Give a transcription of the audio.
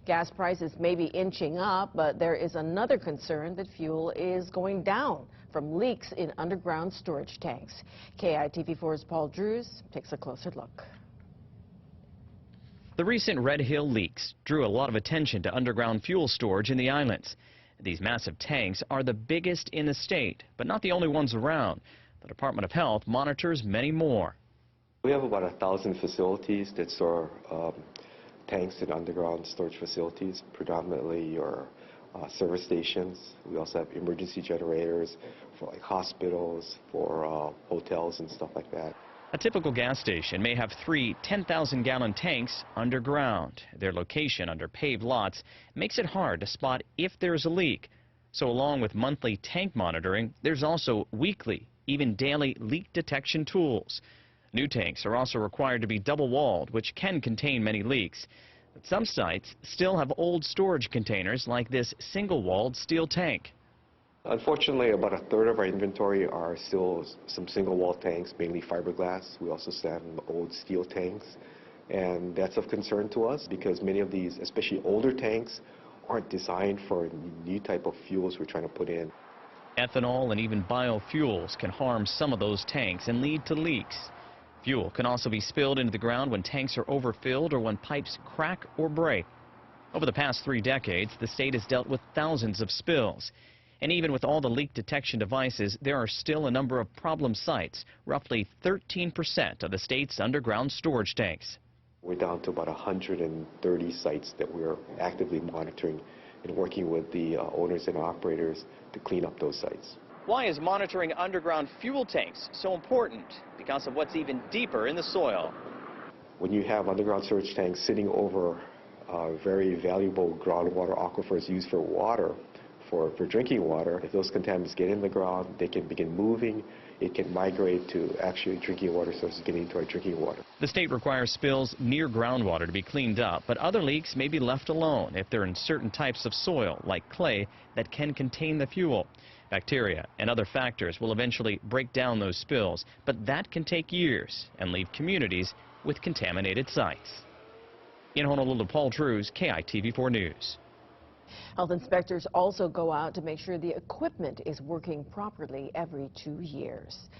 Gas prices may be inching up, but there is another concern that fuel is going down from leaks in underground storage tanks. KITV4's Paul Drews takes a closer look. The recent Red Hill leaks drew a lot of attention to underground fuel storage in the islands. These massive tanks are the biggest in the state, but not the only ones around. The Department of Health monitors many more. We have about 1,000 facilities that store tanks in underground storage facilities, predominantly your service stations. We also have emergency generators for like hospitals, for hotels and stuff like that. A typical gas station may have 3 10,000-gallon tanks underground. Their location under paved lots makes it hard to spot if there's a leak. So along with monthly tank monitoring, there's also weekly, even daily leak detection tools. New tanks are also required to be double-walled, which can contain many leaks. But some sites still have old storage containers like this single-walled steel tank. Unfortunately, about a third of our inventory are still some single-wall tanks, mainly fiberglass. We also have old steel tanks, and that's of concern to us because many of these, especially older tanks, aren't designed for new type of fuels we're trying to put in. Ethanol and even biofuels can harm some of those tanks and lead to leaks. Fuel can also be spilled into the ground when tanks are overfilled or when pipes crack or break. Over the past 3 decades, the state has dealt with thousands of spills. And even with all the leak detection devices, there are still a number of problem sites, roughly 13% of the state's underground storage tanks. We're down to about 130 sites that we're actively monitoring and working with the owners and operators to clean up those sites. Why is monitoring underground fuel tanks so important? Because of what's even deeper in the soil. When you have underground storage tanks sitting over very valuable groundwater aquifers used for water, for drinking water, if those contaminants get in the ground, they can begin moving. It can migrate to actually drinking water sources getting into our drinking water. The state requires spills near groundwater to be cleaned up, but other leaks may be left alone if they're in certain types of soil, like clay, that can contain the fuel. Bacteria and other factors will eventually break down those spills, but that can take years and leave communities with contaminated sites. In Honolulu, Paul Drews, KITV4 News. Health inspectors also go out to make sure the equipment is working properly every 2 years.